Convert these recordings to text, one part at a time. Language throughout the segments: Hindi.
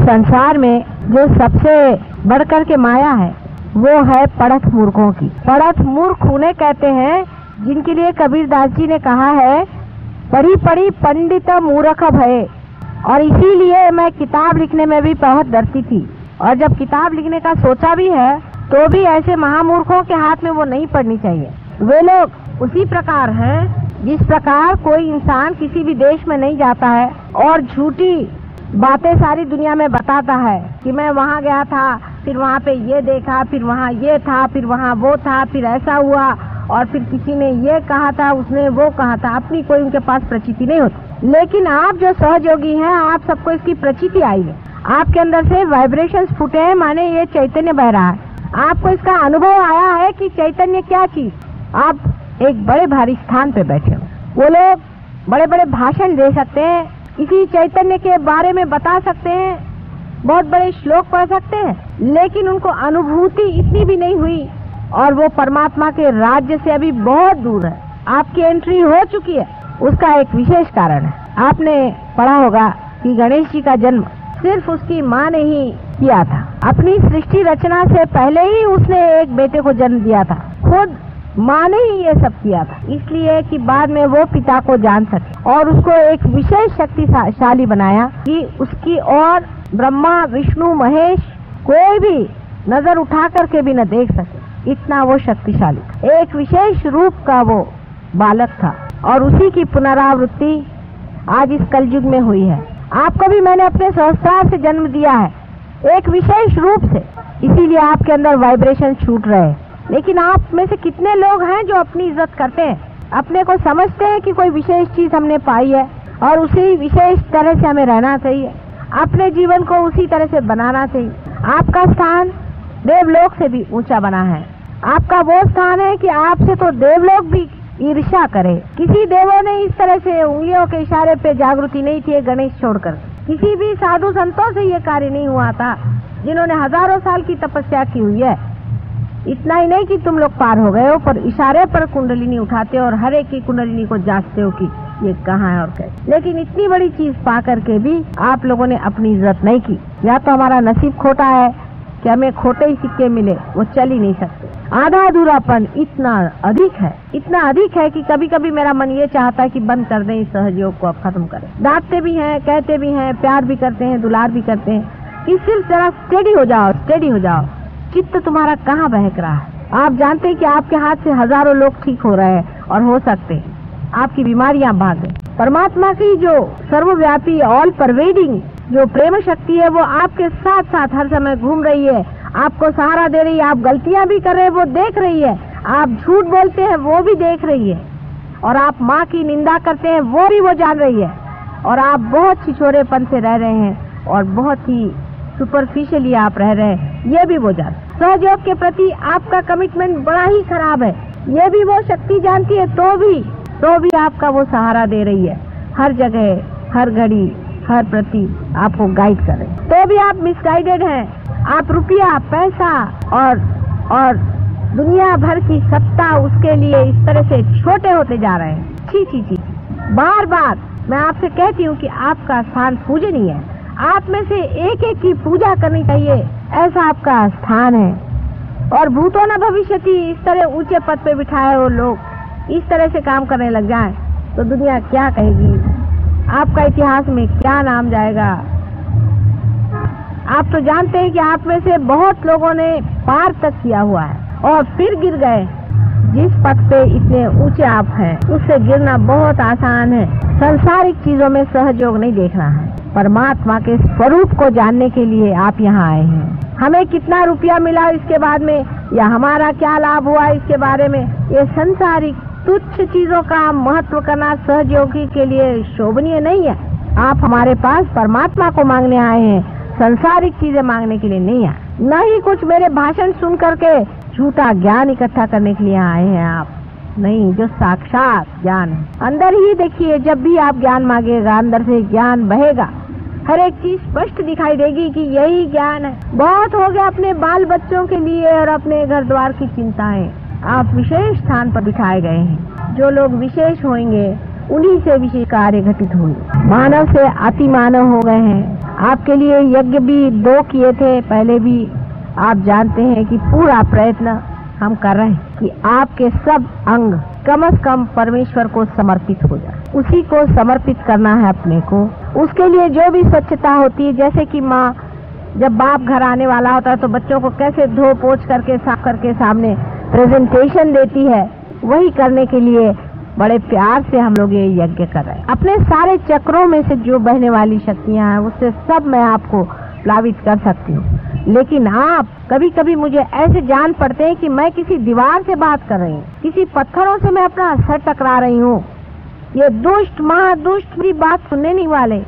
संसार में जो सबसे बढ़कर के माया है वो है पढ़त मूर्खों की। पढ़त मूर्ख उन्हें कहते हैं जिनके लिए कबीरदास जी ने कहा है, पढ़ी पढ़ी पंडित मूर्ख भये। और इसीलिए मैं किताब लिखने में भी बहुत डरती थी, और जब किताब लिखने का सोचा भी है तो भी ऐसे महामूर्खों के हाथ में वो नहीं पढ़नी चाहिए। वे लोग उसी प्रकार हैं जिस प्रकार कोई इंसान किसी भी देश में नहीं जाता है और झूठी बातें सारी दुनिया में बताता है कि मैं वहाँ गया था, फिर वहाँ पे ये देखा, फिर वहाँ ये था, फिर वहाँ वो था, फिर ऐसा हुआ, और फिर किसी ने ये कहा था, उसने वो कहा था। अपनी कोई उनके पास प्रचिति नहीं होती। लेकिन आप जो सहयोगी हैं, आप सबको इसकी प्रचिति आई है, आपके अंदर से वाइब्रेशंस फूटे हैं, माने ये चैतन्य बह रहा है। आपको इसका अनुभव आया है कि चैतन्य क्या चीज। आप एक बड़े भारी स्थान पे बैठे हो, वो लोग बड़े बड़े भाषण दे सकते हैं, इसी चैतन्य के बारे में बता सकते हैं, बहुत बड़े श्लोक पढ़ सकते हैं, लेकिन उनको अनुभूति इतनी भी नहीं हुई और वो परमात्मा के राज्य से अभी बहुत दूर है। आपकी एंट्री हो चुकी है, उसका एक विशेष कारण है। आपने पढ़ा होगा कि गणेश जी का जन्म सिर्फ उसकी माँ ने ही किया था। अपनी सृष्टि रचना से पहले ही उसने एक बेटे को जन्म दिया था, खुद माँ ने ही ये सब किया था, इसलिए कि बाद में वो पिता को जान सके और उसको एक विशेष शक्तिशाली बनाया कि उसकी और ब्रह्मा विष्णु महेश कोई भी नजर उठा करके भी न देख सके, इतना वो शक्तिशाली। एक विशेष रूप का वो बालक था और उसी की पुनरावृत्ति आज इस कलयुग में हुई है। आपको भी मैंने अपने सहस्त्रार से जन्म दिया है, एक विशेष रूप से, इसीलिए आपके अंदर वाइब्रेशन छूट रहे हैं। लेकिन आप में से कितने लोग हैं जो अपनी इज्जत करते हैं, अपने को समझते हैं कि कोई विशेष चीज हमने पाई है और उसी विशेष तरह से हमें रहना चाहिए, अपने जीवन को उसी तरह से बनाना चाहिए। आपका स्थान देवलोक से भी ऊंचा बना है। आपका वो स्थान है कि आपसे तो देवलोक भी ईर्ष्या करे। किसी देवों ने इस तरह से उंगलियों के इशारे पे जागृति नहीं थी गणेश छोड़कर। किसी भी साधु संतों से ये कार्य नहीं हुआ था जिन्होंने हजारों साल की तपस्या की हुई है। इतना ही नहीं कि तुम लोग पार हो गए हो, पर इशारे पर कुंडलिनी उठाते हो और हर एक की कुंडलिनी को जांचते हो कि ये कहाँ है और कैसे। लेकिन इतनी बड़ी चीज पा करके भी आप लोगों ने अपनी इज्जत नहीं की। या तो हमारा नसीब खोटा है कि हमें खोटे ही सिक्के मिले, वो चल ही नहीं सकते। आधा अधूरापन इतना अधिक है कि कभी कभी मेरा मन ये चाहता है कि बंद कर दें, इस सहयोग को अब खत्म करें। डांटते भी हैं, कहते भी हैं, प्यार भी करते हैं, दुलार भी करते हैं कि सिर्फ जरा स्टेडी हो जाओ। चित्त तुम्हारा कहाँ बहक रहा है? आप जानते हैं कि आपके हाथ से हजारों लोग ठीक हो रहे हैं और हो सकते हैं, आपकी बीमारियां भाग गई। परमात्मा की जो सर्वव्यापी ऑल परवेडिंग जो प्रेम शक्ति है वो आपके साथ साथ हर समय घूम रही है, आपको सहारा दे रही है। आप गलतियां भी कर रहे हैं वो देख रही है, आप झूठ बोलते हैं वो भी देख रही है, और आप माँ की निंदा करते हैं वो भी वो जान रही है, और आप बहुत छिछोरेपन से रह रहे हैं और बहुत ही सुपरफिशियली आप रह रहे हैं, ये भी वो जान। सहयोग के प्रति आपका कमिटमेंट बड़ा ही खराब है, ये भी वो शक्ति जानती है, तो भी आपका वो सहारा दे रही है, हर जगह, हर घड़ी, हर प्रति आपको गाइड कर रही है, तो भी आप मिसगाइडेड हैं। आप रुपया, पैसा और दुनिया भर की सत्ता उसके लिए इस तरह से छोटे होते जा रहे हैं। छी। बार मैं आपसे कहती हूँ कि आपका स्थान पूजनीय है, आप में से एक एक की पूजा करनी चाहिए, ऐसा आपका स्थान है। और भूतो न भविष्यति, इस तरह ऊंचे पद पे बिठाए हो लोग इस तरह से काम करने लग जाएं तो दुनिया क्या कहेगी, आपका इतिहास में क्या नाम जाएगा। आप तो जानते हैं कि आप में से बहुत लोगों ने पार तक किया हुआ है और फिर गिर गए। जिस पद पे इतने ऊंचे आप हैं उससे गिरना बहुत आसान है। सांसारिक चीजों में सहयोग नहीं देखना है, परमात्मा के स्वरूप को जानने के लिए आप यहाँ आए हैं। हमें कितना रुपया मिला इसके बाद में, या हमारा क्या लाभ हुआ इसके बारे में, ये संसारिक तुच्छ चीजों का महत्व करना सहयोगी के लिए शोभनीय नहीं है। आप हमारे पास परमात्मा को मांगने आए हैं, संसारिक चीजें मांगने के लिए नहीं आए। न ही कुछ मेरे भाषण सुन करके झूठा ज्ञान इकट्ठा करने के लिए आए हैं आप, नहीं, जो साक्षात ज्ञान है। अंदर ही देखिए, जब भी आप ज्ञान मांगेगा अंदर से ज्ञान बहेगा, हर एक चीज स्पष्ट दिखाई देगी कि यही ज्ञान है। बहुत हो गया अपने बाल बच्चों के लिए और अपने घर द्वार की चिंताएं। आप विशेष स्थान पर बिठाए गए हैं, जो लोग विशेष होंगे उन्हीं से विशेष कार्य घटित होंगे। मानव से अति मानव हो गए हैं, आपके लिए यज्ञ भी 2 किए थे पहले भी। आप जानते हैं कि पूरा प्रयत्न हम कर रहे हैं कि आपके सब अंग कम से कम परमेश्वर को समर्पित हो जाए, उसी को समर्पित करना है अपने को। उसके लिए जो भी स्वच्छता होती है, जैसे कि माँ जब बाप घर आने वाला होता है तो बच्चों को कैसे धो पोछ करके साफ करके सामने प्रेजेंटेशन देती है, वही करने के लिए बड़े प्यार से हम लोग ये यज्ञ कर रहे हैं। अपने सारे चक्रों में से जो बहने वाली शक्तियां हैं उससे सब मैं आपको प्लावित कर सकती हूँ, लेकिन आप कभी कभी मुझे ऐसे जान पड़ते हैं कि मैं किसी दीवार से बात कर रही हूँ, किसी पत्थरों से मैं अपना सर टकरा रही हूँ। ये दुष्ट महादुष्ट मेरी बात सुनने नहीं वाले,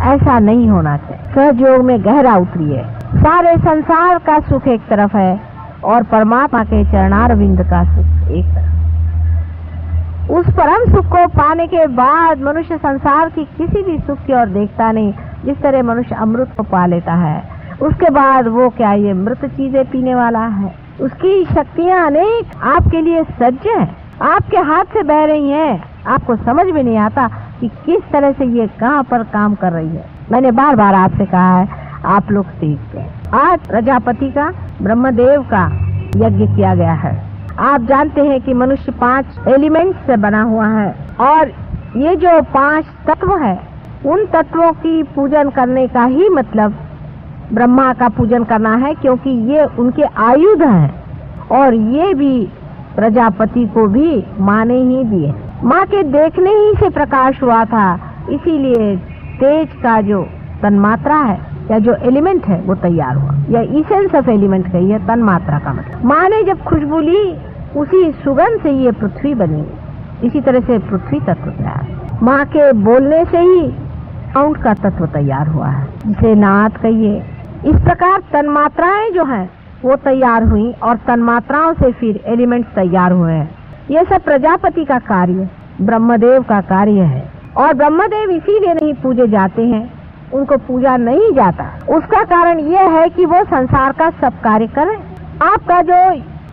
ऐसा नहीं होना चाहिए। सहयोग में गहरा उतरिए। सारे संसार का सुख एक तरफ है और परमात्मा के चरणारविंद का सुख एक तरफ। उस परम सुख को पाने के बाद मनुष्य संसार की किसी भी सुख की ओर देखता नहीं। जिस तरह मनुष्य अमृत को पा लेता है, उसके बाद वो क्या ये मृत चीजें पीने वाला है? उसकी शक्तियां अनेक आपके लिए सज्ज हैं, आपके हाथ से बह रही हैं। आपको समझ में नहीं आता कि किस तरह से ये कहाँ पर काम कर रही है। मैंने बार बार आपसे कहा है, आप लोग देखते हैं। आज प्रजापति का, ब्रह्मदेव का यज्ञ किया गया है। आप जानते हैं कि मनुष्य 5 एलिमेंट से बना हुआ है और ये जो 5 तत्व है, उन तत्वों की पूजन करने का ही मतलब ब्रह्मा का पूजन करना है, क्योंकि ये उनके आयुध हैं और ये भी प्रजापति को भी माँ ने ही दिए। माँ के देखने ही से प्रकाश हुआ था, इसीलिए तेज का जो तन्मात्रा है या जो एलिमेंट है वो तैयार हुआ, या इसेंस ऑफ एलिमेंट कही है तन्मात्रा का मतलब। माँ ने जब खुशबू ली, उसी सुगंध से ये पृथ्वी बनी। इसी तरह से पृथ्वी तत्व तैयार, माँ के बोलने से ही साउंड का तत्व तैयार हुआ है, जिसे नाद कहिए। इस प्रकार तन्मात्राएं जो हैं वो तैयार हुई और तन्मात्राओं से फिर एलिमेंट्स तैयार हुए हैं। ये सब प्रजापति का कार्य, ब्रह्मदेव का कार्य है। और ब्रह्मदेव इसीलिए नहीं पूजे जाते हैं, उनको पूजा नहीं जाता। उसका कारण यह है कि वो संसार का सब कार्य करें। आपका जो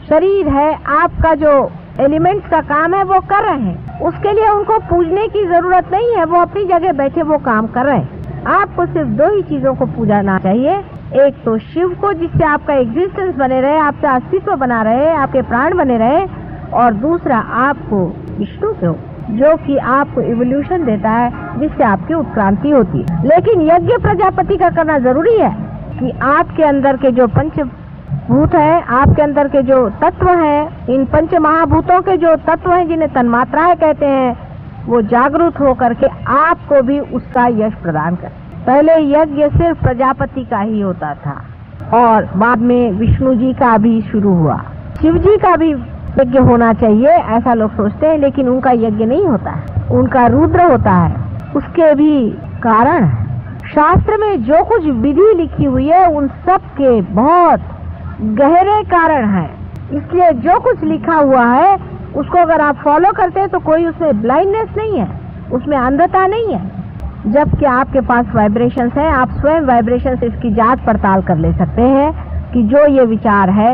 शरीर है, आपका जो एलिमेंट्स का काम है वो कर रहे हैं, उसके लिए उनको पूजने की जरूरत नहीं है। वो अपनी जगह बैठे वो काम कर रहे हैं। आपको सिर्फ 2 ही चीजों को पूजना चाहिए। एक तो शिव को, जिससे आपका एग्जिस्टेंस बने रहे, आपका अस्तित्व बना रहे, आपके प्राण बने रहे, और दूसरा आपको विष्णु को, जो कि आपको इवोल्यूशन देता है, जिससे आपकी उत्क्रांति होती है। लेकिन यज्ञ प्रजापति का करना जरूरी है कि आपके अंदर के जो पंचभूत है, आपके अंदर के जो तत्व हैं, इन 5 महाभूतों के जो तत्व हैं जिन्हें तन्मात्राएं कहते हैं, वो जागरूक होकर के आपको भी उसका यश प्रदान करें। पहले यज्ञ सिर्फ प्रजापति का ही होता था और बाद में विष्णु जी का भी शुरू हुआ। शिव जी का भी यज्ञ होना चाहिए ऐसा लोग सोचते हैं, लेकिन उनका यज्ञ नहीं होता है, उनका रुद्र होता है। उसके भी कारण है। शास्त्र में जो कुछ विधि लिखी हुई है उन सब के बहुत गहरे कारण हैं। इसलिए जो कुछ लिखा हुआ है उसको अगर आप फॉलो करते हैं तो कोई उसमें ब्लाइंडनेस नहीं है, उसमें अंधता नहीं है। जबकि आपके पास वाइब्रेशंस है, आप स्वयं वाइब्रेशन से इसकी जांच पड़ताल कर ले सकते हैं कि जो ये विचार है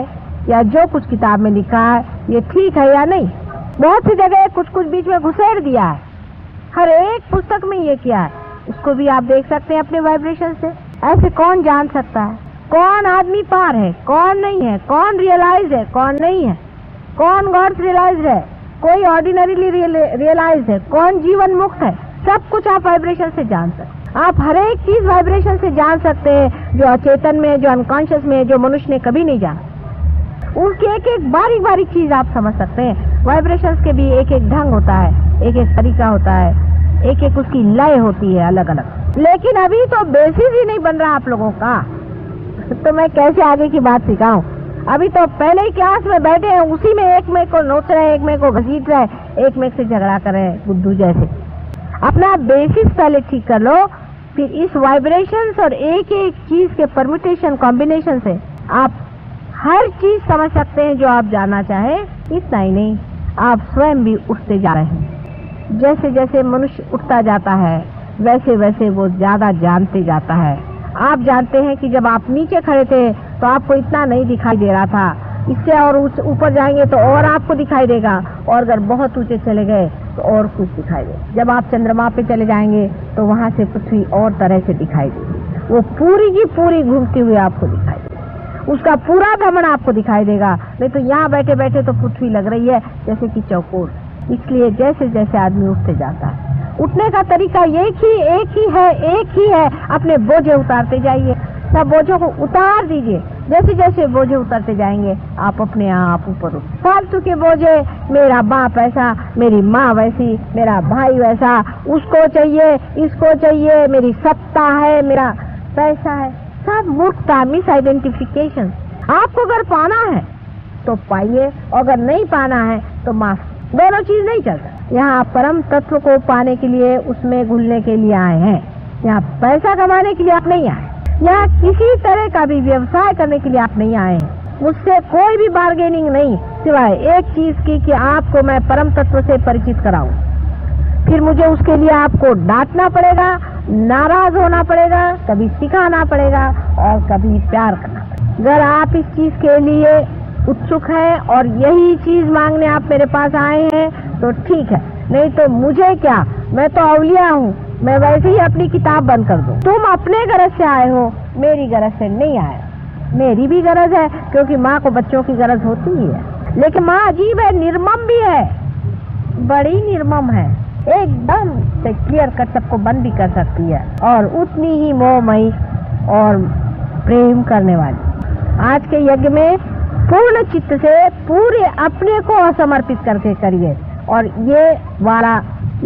या जो कुछ किताब में लिखा है ये ठीक है या नहीं। बहुत सी जगह कुछ कुछ बीच में घुसेड़ दिया है, हर एक पुस्तक में ये किया है, उसको भी आप देख सकते हैं अपने वाइब्रेशन से। ऐसे कौन जान सकता है कौन आदमी पार है, कौन नहीं है, कौन रियलाइज है, कौन नहीं है, कौन गॉड्स रियलाइज है, कोई ऑर्डिनरीली रियलाइज है, कौन जीवन मुक्त है। सब कुछ आप वाइब्रेशन से जान सकते। आप हर एक चीज वाइब्रेशन से जान सकते हैं, जो अचेतन में, जो अनकॉन्शियस में, जो मनुष्य ने कभी नहीं जाना। उसकी एक एक बारीक बारीक चीज आप समझ सकते हैं। वाइब्रेशंस के भी एक एक ढंग होता है, एक एक तरीका होता है, एक एक उसकी लय होती है अलग अलग। लेकिन अभी तो बेसिस ही नहीं बन रहा आप लोगों का, तो मैं कैसे आगे की बात सिखाऊं। अभी तो पहले ही क्लास में बैठे हैं, उसी में एक में को नोच रहे, एक में को घसीट रहे, एक में से झगड़ा कर रहे बुद्धू जैसे। अपना बेसिस पहले ठीक कर लो, फिर इस वाइब्रेशंस और एक एक चीज के परम्यूटेशन कॉम्बिनेशन से आप हर चीज समझ सकते हैं जो आप जानना चाहें। इतना ही नहीं, आप स्वयं भी उठते जा रहे हैं। जैसे जैसे मनुष्य उठता जाता है वैसे वैसे वो ज्यादा जानते जाता है। आप जानते हैं कि जब आप नीचे खड़े थे तो आपको इतना नहीं दिखाई दे रहा था, इससे और ऊपर जाएंगे तो और आपको दिखाई देगा, और अगर बहुत ऊंचे चले गए तो और कुछ दिखाई देगा। जब आप चंद्रमा पे चले जाएंगे तो वहां से पृथ्वी और तरह से दिखाई देगी। वो पूरी की पूरी घूमती हुई आपको दिखाई देगी, उसका पूरा भ्रमण आपको दिखाई देगा। नहीं तो यहाँ बैठे बैठे तो पृथ्वी लग रही है जैसे कि चौकोर। इसलिए जैसे जैसे आदमी उठते जाता है, उठने का तरीका एक ही है, अपने बोझे उतारते जाइए, सब बोझों को उतार दीजिए। जैसे जैसे बोझे उतरते जाएंगे आप अपने आप ऊपर उठ। फालतू के बोझे, मेरा बाप ऐसा, मेरी माँ वैसी, मेरा भाई वैसा, उसको चाहिए, इसको चाहिए, मेरी सत्ता है, मेरा पैसा है, सब मूर्खता, मिस आइडेंटिफिकेशन। आपको अगर पाना है तो पाइए, अगर नहीं पाना है तो माफ। दोनों चीज नहीं चलता। यहाँ परम तत्व को पाने के लिए, उसमें घुलने के लिए आए हैं। यहाँ पैसा कमाने के लिए आप नहीं आए, यहाँ किसी तरह का भी व्यवसाय करने के लिए आप नहीं आए हैं। मुझसे कोई भी बार्गेनिंग नहीं, सिवाय एक चीज की कि आपको मैं परम तत्व से परिचित कराऊं। फिर मुझे उसके लिए आपको डांटना पड़ेगा, नाराज होना पड़ेगा, कभी सिखाना पड़ेगा और कभी प्यार करना पड़ेगा। अगर आप इस चीज के लिए उत्सुक हैं और यही चीज मांगने आप मेरे पास आए हैं तो ठीक है, नहीं तो मुझे क्या, मैं तो अवलिया हूँ, मैं वैसे ही अपनी किताब बंद कर दूं। तुम अपने गरज से आए हो, मेरी गरज से नहीं आए। मेरी भी गरज है, क्योंकि माँ को बच्चों की गरज होती ही है, लेकिन माँ अजीब है, निर्मम भी है, बड़ी निर्मम है, एकदम से क्लियर कट सबको बंद भी कर सकती है और उतनी ही मोहमयी और प्रेम करने वाली। आज के यज्ञ में पूर्ण चित्त से पूरे अपने को समर्पित करके करिए। और ये वाला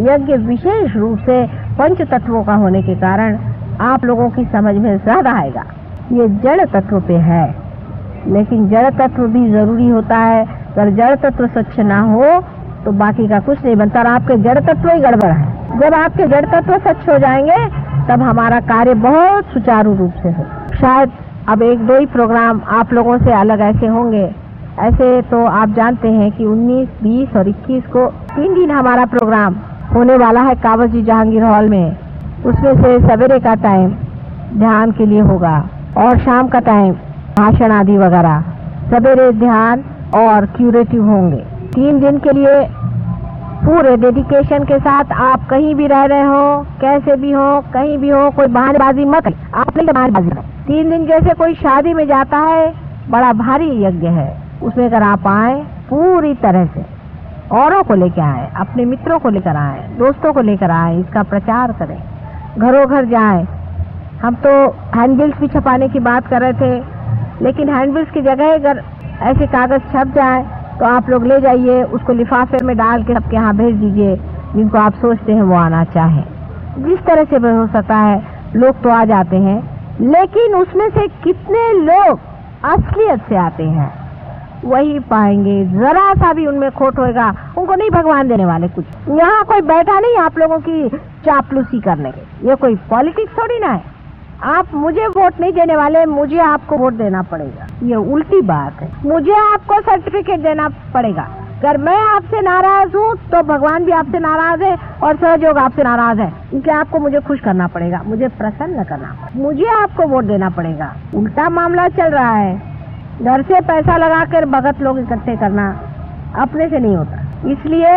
यज्ञ विशेष रूप से पंच तत्वों का होने के कारण आप लोगों की समझ में ज्यादा आएगा। ये जड़ तत्व पे है, लेकिन जड़ तत्व भी जरूरी होता है। अगर जड़ तत्व स्वच्छ ना हो तो बाकी का कुछ नहीं बनता और आपके जड़ तत्व ही गड़बड़ है। जब आपके जड़ तत्व स्वच्छ हो जाएंगे तब हमारा कार्य बहुत सुचारू रूप से हो। शायद अब एक दो ही प्रोग्राम आप लोगों से अलग ऐसे होंगे। ऐसे तो आप जानते हैं कि 19, 20 और 21 को 3 दिन हमारा प्रोग्राम होने वाला है कावज जी जहांगीर हॉल में। उसमें से सवेरे का टाइम ध्यान के लिए होगा और शाम का टाइम भाषण आदि वगैरह। सवेरे ध्यान और क्यूरेटिव होंगे। 3 दिन के लिए पूरे डेडिकेशन के साथ आप कहीं भी रह रहे हो, कैसे भी हो, कहीं भी हो, कोई बहानेबाजी मत, आप नहीं बहानेबाजी। 3 दिन जैसे कोई शादी में जाता है, बड़ा भारी यज्ञ है, उसमें अगर आप आए पूरी तरह से, औरों को लेकर आए, अपने मित्रों को लेकर आए, दोस्तों को लेकर आए, इसका प्रचार करें, घरों घर जाएं। हम तो हैंडबिल्स भी छपाने की बात कर रहे थे, लेकिन हैंडबिल्स की जगह अगर ऐसे कागज छप जाए तो आप लोग ले जाइए, उसको लिफाफे में डाल के सबके यहाँ भेज दीजिए जिनको आप सोचते हैं वो आना चाहे। जिस तरह से हो सकता है लोग तो आ जाते हैं, लेकिन उसमें से कितने लोग असलियत से आते हैं वही पाएंगे। जरा सा भी उनमें खोट होएगा, उनको नहीं भगवान देने वाले कुछ। यहाँ कोई बैठा नहीं आप लोगों की चापलूसी करने के, ये कोई पॉलिटिक्स थोड़ी ना है। आप मुझे वोट नहीं देने वाले, मुझे आपको वोट देना पड़ेगा, ये उल्टी बात है। मुझे आपको सर्टिफिकेट देना पड़ेगा। अगर मैं आपसे नाराज हूँ तो भगवान भी आपसे नाराज है और सहयोग आपसे नाराज है, इसलिए आपको मुझे खुश करना पड़ेगा, मुझे प्रसन्न करना, मुझे आपको वोट देना पड़ेगा। उल्टा मामला चल रहा है। घर से पैसा लगाकर भगत लोग इकट्ठे करना अपने से नहीं होता। इसलिए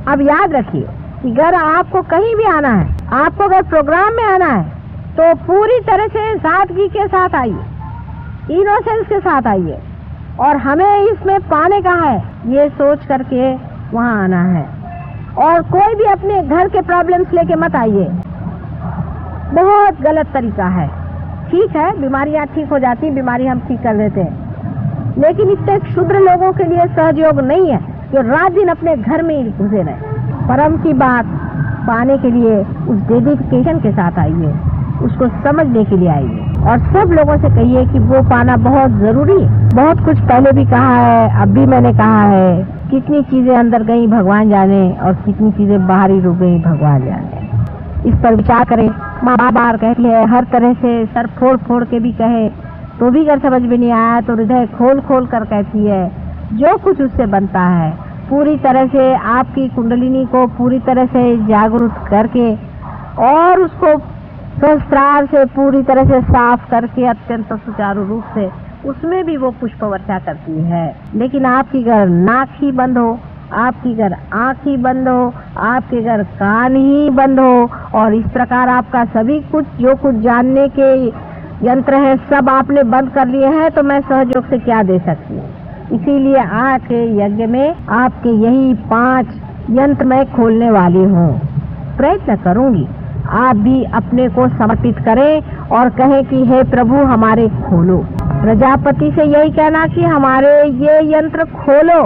अब याद रखिए कि अगर आपको कहीं भी आना है, आपको अगर प्रोग्राम में आना है तो पूरी तरह से सादगी के साथ आइए, इनोसेंस के साथ आइए और हमें इसमें पाने का है ये सोच करके वहाँ आना है। और कोई भी अपने घर के प्रॉब्लम्स लेके मत आइए, बहुत गलत तरीका है। ठीक है, बीमारियां ठीक हो जाती, बीमारी हम ठीक कर देते हैं, लेकिन इतने क्षुद्र लोगों के लिए सहयोग नहीं है जो रात दिन अपने घर में ही घुसे रहे। परम की बात पाने के लिए उस डेडिकेशन के साथ आइए, उसको समझने के लिए आइए और सब लोगों से कहिए कि वो पाना बहुत जरूरी है। बहुत कुछ पहले भी कहा है, अब भी मैंने कहा है, कितनी चीजें अंदर गई भगवान जाने और कितनी चीजें बाहरी रूप गई भगवान जाने। इस पर विचार करें। माँ बार कहती है, हर तरह से सर फोड़ फोड़ के भी कहे तो भी अगर समझ में नहीं आया तो हृदय खोल खोल कर कहती है, जो कुछ उससे बनता है पूरी तरह से आपकी कुंडलिनी को पूरी तरह से जागरूक करके और उसको सहस्त्रार से पूरी तरह से साफ करके अत्यंत सुचारू रूप से उसमें भी वो पुष्प वर्षा करती है। लेकिन आपकी अगर नाक ही बंद हो, आपकी घर आँख ही बंद हो, आपके घर कान ही बंद हो, और इस प्रकार आपका सभी कुछ जो कुछ जानने के यंत्र है सब आपने बंद कर लिए हैं, तो मैं सहयोग से क्या दे सकती हूँ। इसीलिए आज के यज्ञ में आपके यही 5 यंत्र मैं खोलने वाली हूँ। प्रयत्न करूंगी आप भी अपने को समर्पित करें और कहें कि हे प्रभु हमारे खोलो। प्रजापति से यही कहना कि हमारे ये यंत्र खोलो,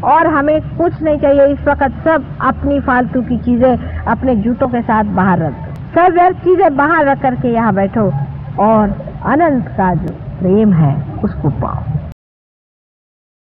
और हमें कुछ नहीं चाहिए इस वक्त। सब अपनी फालतू की चीजें अपने जूतों के साथ बाहर रख, सब व्यर्थ चीजें बाहर रख करके यहाँ बैठो और अनंत का जो प्रेम है उसको पाओ।